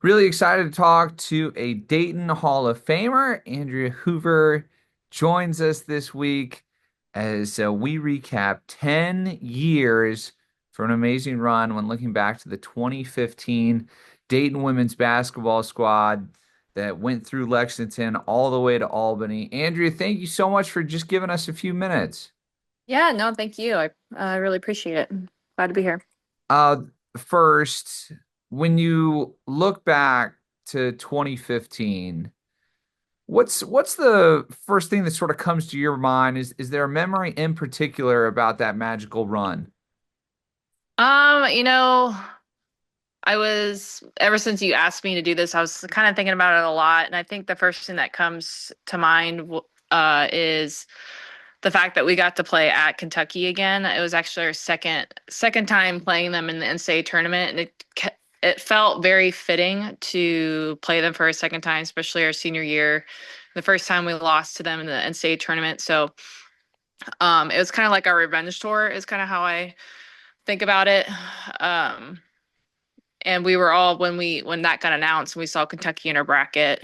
Really excited to talk to a Dayton Hall of Famer. Andrea Hoover joins us this week as we recap 10 years for an amazing run when looking back to the 2015 Dayton women's basketball squad that went through Lexington all the way to Albany. Andrea, thank you so much for just giving us a few minutes. Yeah, no, thank you. I really appreciate it. Glad to be here. Uh, First, when you look back to 2015, what's the first thing that sort of comes to your mind? Is there a memory in particular about that magical run? Um, you know, ever since you asked me to do this, I was kind of thinking about it a lot, and I think the first thing that comes to mind is the fact that we got to play at Kentucky again. It was actually our second time playing them in the NCAA tournament, and it felt very fitting to play them for a second time, especially our senior year. The first time we lost to them in the NCAA tournament, so it was kind of like our revenge tour. Is kind of how I think about it. Um, and we were all when that got announced and we saw Kentucky in our bracket,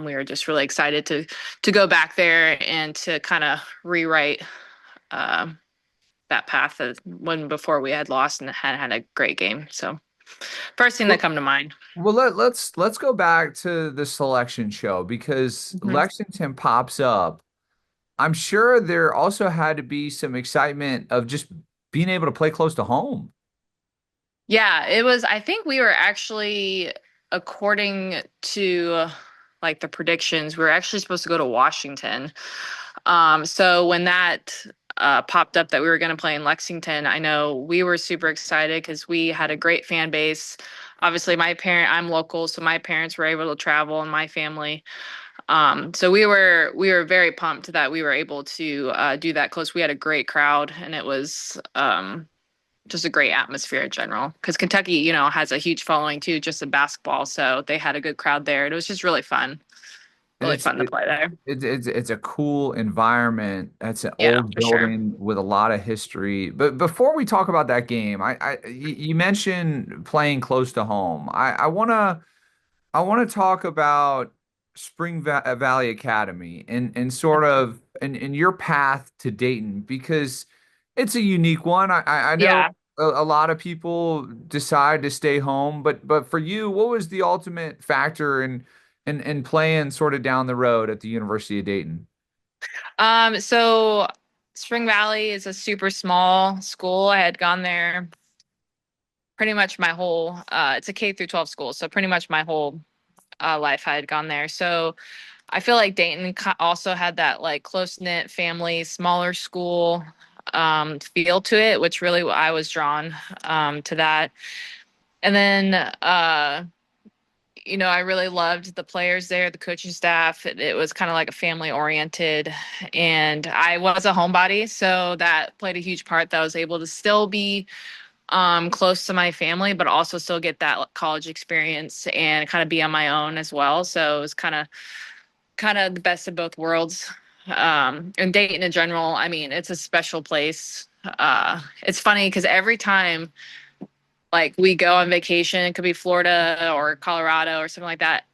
we were just really excited to go back there and to kind of rewrite um, that path of when before we had lost and had a great game. So first thing that Well, come to mind. let's go back to the selection show because Mhm. Lexington pops up. I'm sure there also had to be some excitement of just being able to play close to home. Yeah, it was. I think we were actually, according to like the predictions, we were actually supposed to go to Washington. So when that popped up that we were going to play in Lexington, I know we were super excited because we had a great fan base. Obviously, I'm local, so my parents were able to travel and my family. So we were very pumped that we were able to do that close. We had a great crowd, and it was just a great atmosphere in general. Because Kentucky, has a huge following too, just in basketball. So they had a good crowd there, and it was just And really fun to play there. it's a cool environment. That's an Yeah, old for sure. building with a lot of history. But before we talk about that game, you mentioned playing close to home. I wanna talk about Valley Academy and sort of and your path to Dayton because it's a unique one. I know Yeah. a lot of people decide to stay home, but for you, what was the ultimate factor in playing sort of down the road at the University of Dayton? So Spring Valley is a super small school. I had gone there pretty much my whole it's a K through 12 school, so pretty much my whole life I had gone there. So I feel like Dayton also had that like close-knit family, smaller school feel to it, which really I was drawn to that. And then I really loved the players there, the coaching staff. It was kind of like a family oriented, and I was a homebody, so that played a huge part. That I was able to still be close to my family, but also still get that college experience and kind of be on my own as well. So it was kind of the best of both worlds. And Dayton in general, I mean, it's a special place. It's funny because every time like we go on vacation, it could be Florida or Colorado or something like that.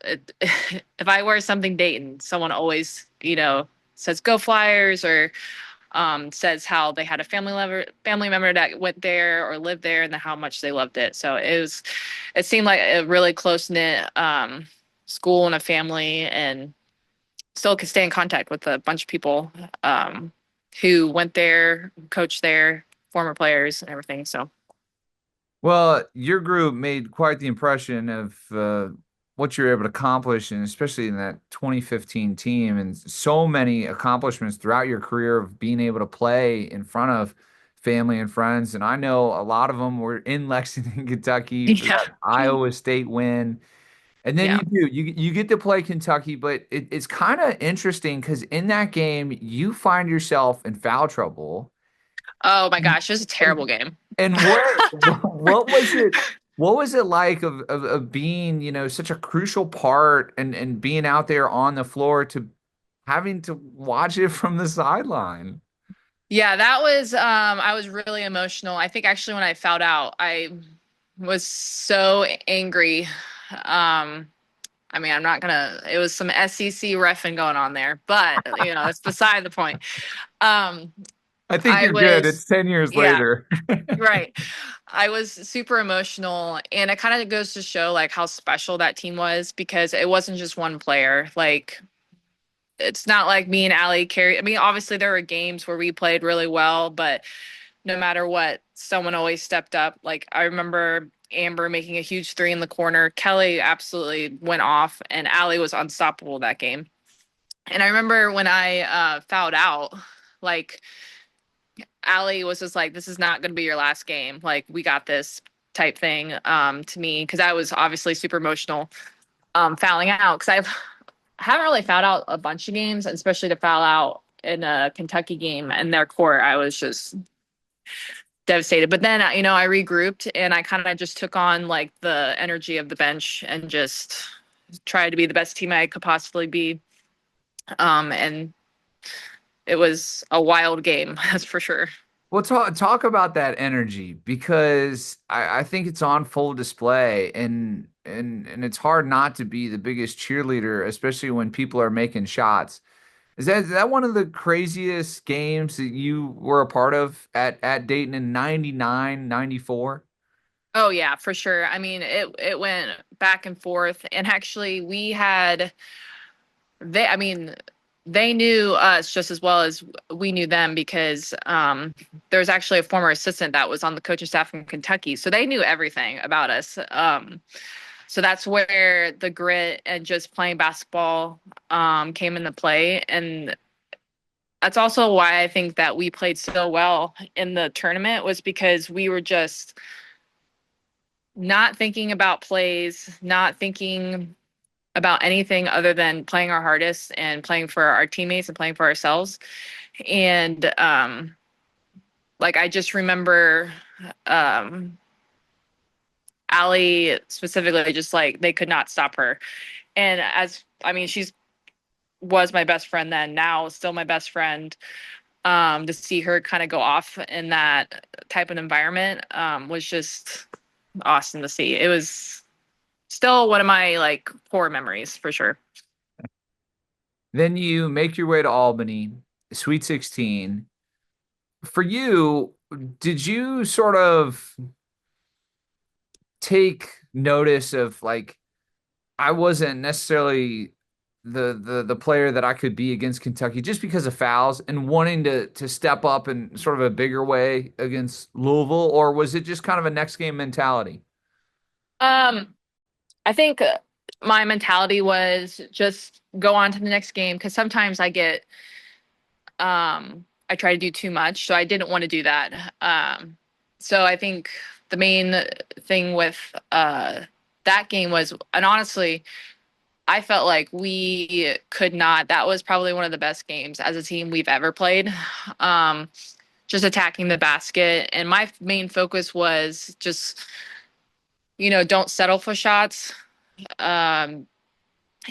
If I wear something Dayton, someone always, says go Flyers or says how they had a family member that went there or lived there and how much they loved it. So it seemed like a really close knit school and a family, and still could stay in contact with a bunch of people who went there, coached there, former players and everything. So Well, your group made quite the impression of what you're able to accomplish, and especially in that 2015 team, and so many accomplishments throughout your career of being able to play in front of family and friends. And I know a lot of them were in Lexington, Kentucky for yeah, that Iowa State win. And then yeah. you get to play Kentucky, but it's kind of interesting because in that game you find yourself in foul trouble. Oh my gosh, it was a terrible And game. and what was it? What was it like of being, such a crucial part and being out there on the floor to having to watch it from the sideline? Yeah, that was I was really emotional. I think actually when I found out, I was so angry I mean, I'm not gonna. It was some SEC reffing going on there, but that's beside the point. Um, I think I you're good. was, It's 10 years yeah, later. right. I was super emotional, and it kind of goes to show like how special that team was because it wasn't just one player. Like, it's not like me and Allie carry. I mean, obviously there were games where we played really well, but no matter what, someone always stepped up. Like I remember Amber making a huge three in the corner. Kelly absolutely went off, and Allie was unstoppable that game. And I remember when I fouled out, like Allie was just like, "This is not going to be your last game. Like we got this." Type thing to me because I was obviously super emotional fouling out because I haven't really fouled out a bunch of games, especially to foul out in a Kentucky game in their court. I was just devastated. But then, I regrouped and I kind of just took on like the energy of the bench and just tried to be the best team I could possibly be. And it was a wild game, that's for sure. Well, talk about that energy because I think it's on full display and it's hard not to be the biggest cheerleader, especially when people are making shots. Is that one of the craziest games that you were a part of at Dayton in 99, 94? Oh yeah, for sure. I mean, it went back and forth, and actually, I mean, they knew us just as well as we knew them because there was actually a former assistant that was on the coaching staff from Kentucky, so they knew everything about us. So that's where the grit and just playing basketball came into play, and that's also why I think that we played so well in the tournament was because we were just not thinking about plays, not thinking about anything other than playing our hardest and playing for our teammates and playing for ourselves. And like I just remember um Allie specifically just like they could not stop her. And as I mean, she's was my best friend then, now still my best friend. To see her kind of go off in that type of environment was just awesome to see. It was still one of my like core memories for sure. Then you make your way to Albany, Sweet 16. For you, did you sort of take notice of like I wasn't necessarily the player that I could be against Kentucky just because of fouls and wanting to step up in sort of a bigger way against Louisville, or was it just kind of a next game mentality? Um, I think my mentality was just go on to the next game because sometimes I try to do too much, so I didn't want to do that. So I think the main thing with that game was, and honestly, I felt like we could not. That was probably one of the best games as a team we've ever played. Um, just attacking the basket, and my main focus was just don't settle for shots. Um,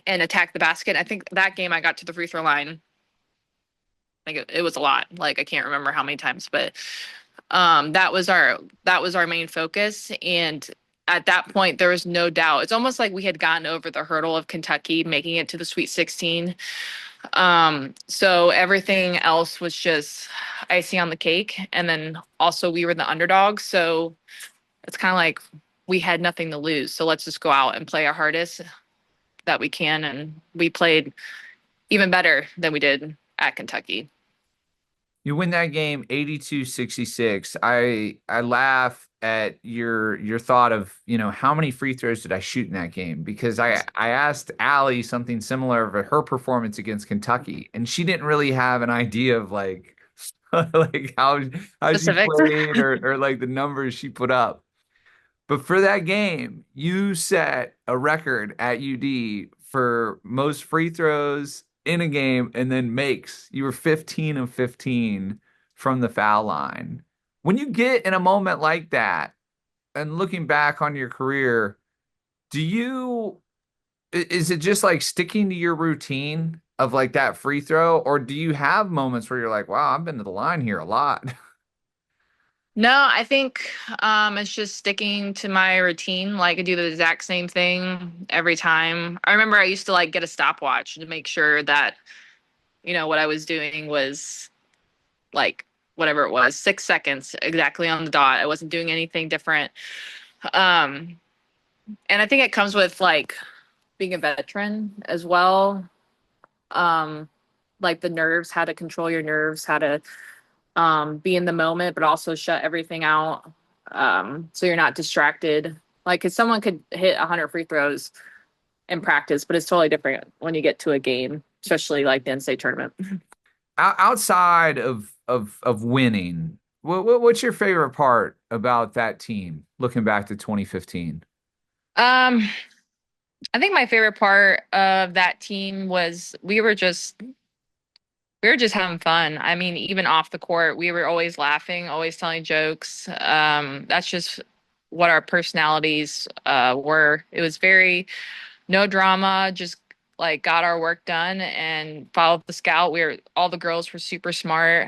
and attack the basket. I think that game I got to the free throw line. Like it was a lot. Like I can't remember how many times, but that was our main focus. And at that point, there was no doubt. It's almost like we had gotten over the hurdle of Kentucky making it to the Sweet 16. So everything else was just icing on the cake. And then also we were the underdogs, so it's kind of like we had nothing to lose. So let's just go out and play our hardest that we can. And we played even better than we did at Kentucky. You win that game 82-66. I laugh at your thought of, how many free throws did I shoot in that game? Because I asked Allie something similar of her performance against Kentucky, and she didn't really have an idea of like like how she Specifics. played or like the numbers she put up. But for that game, you set a record at UD for most free throws in a game and then makes. You were 15 of 15 from the foul line. When you get in a moment like that and looking back on your career, do you, is it just like sticking to your routine of like that free throw, or do you have moments where you're like, wow, I've been to the line here a lot? No, I think it's just sticking to my routine. Like I do the exact same thing every time. I remember I used to like get a stopwatch to make sure that, what I was doing was like whatever it was, 6 seconds exactly on the dot. I wasn't doing anything different. Um, and I think it comes with like being a veteran as well. Um, like the nerves, how to control your nerves, how to be in the moment, but also shut everything out, so you're not distracted. Like, cause someone could hit 100 free throws in practice, but it's totally different when you get to a game, especially like the NCAA tournament. Outside of winning, what's your favorite part about that team? Looking back to 2015. Um, I think my favorite part of that team was we were just having fun. I mean, even off the court, we were always laughing, always telling jokes. That's just what our personalities were. It was very no drama, just like got our work done and followed the scout. All the girls were super smart.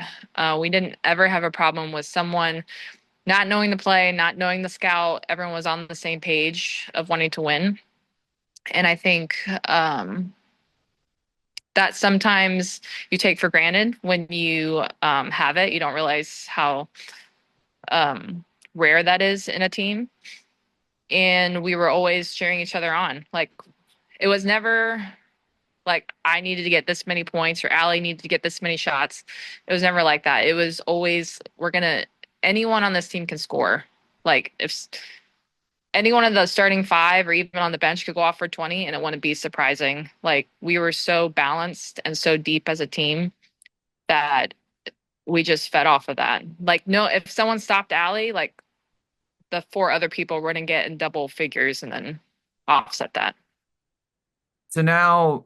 We didn't ever have a problem with someone not knowing the play, not knowing the scout. Everyone was on the same page of wanting to win. And I think that sometimes you take for granted when you have it. You don't realize how um, rare that is in a team. And we were always cheering each other on. Like it was never like I needed to get this many points or Allie needed to get this many shots. It was never like that. It was always anyone on this team can score. Like if any one of the starting five or even on the bench could go off for 20 and it wouldn't be surprising. Like we were so balanced and so deep as a team that we just fed off of that. Like no, if someone stopped Allie, like the four other people wouldn't get in double figures and then offset that. So now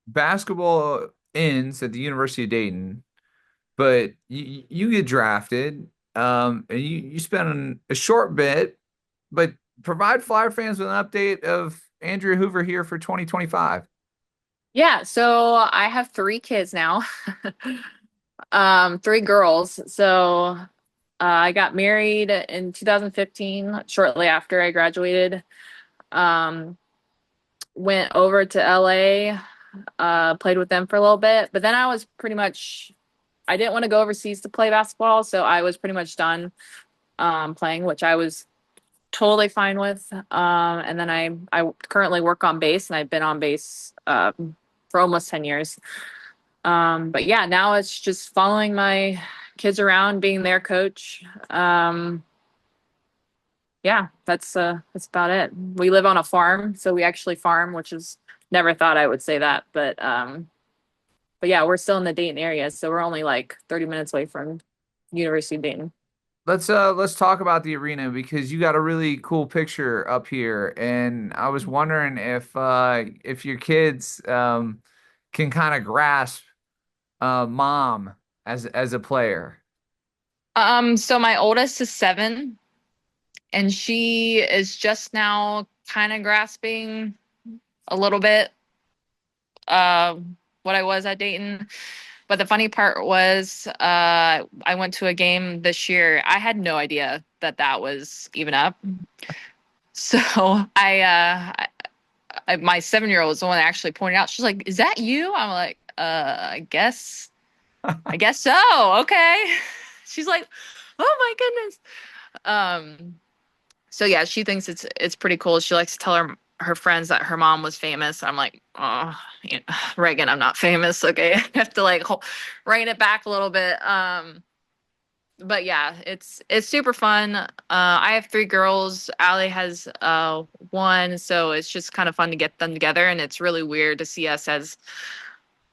basketball ends at the University of Dayton, but you get drafted, and you spend a short bit, but provide Flyer fans with an update of Andrea Hoover here for 2025. Yeah, so I have three kids now. Three girls. So I got married in 2015, shortly after I graduated. Um, Went over to LA, played with them for a little bit, but then I didn't want to go overseas to play basketball, so I was pretty much done playing, which I was totally fine with. And then I currently work on base, and I've been on base for almost 10 years. But yeah, now it's just following my kids around, being their coach. Yeah, that's about it. We live on a farm, so we actually farm, which is never thought I would say that, but yeah, we're still in the Dayton area, so we're only like 30 minutes away from University of Dayton. Let's talk about the arena because you got a really cool picture up here, and I was wondering if your kids can kind of grasp mom as a player. So my oldest is 7, and she is just now kind of grasping a little bit uh, what I was at Dayton. But the funny part was, I went to a game this year. I had no idea that that was even up. So my 7-year-old was the one that actually pointed out. She's like, "Is that you?" I'm like, I guess so. Okay." She's like, "Oh my goodness." Um, so yeah, she thinks it's pretty cool. She likes to tell her friends that her mom was famous. I'm like, oh, Reagan, I'm not famous. Okay, I have to like rein it back a little bit. But yeah, it's super fun. I have three girls. Allie has one, so it's just kind of fun to get them together, and it's really weird to see us as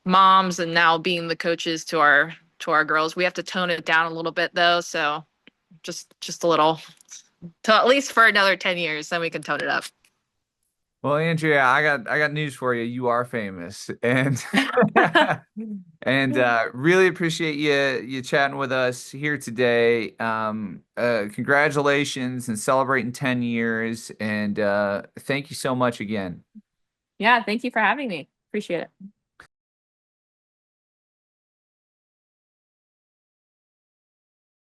moms and now being the coaches to our girls. We have to tone it down a little bit though, so just a little, till at least for another 10 years, then we can tone it up. Well, Andrea, I got news for you. You are famous, and and really appreciate you chatting with us here today. Congratulations and celebrating 10 years, and thank you so much again. Yeah, thank you for having me. Appreciate it.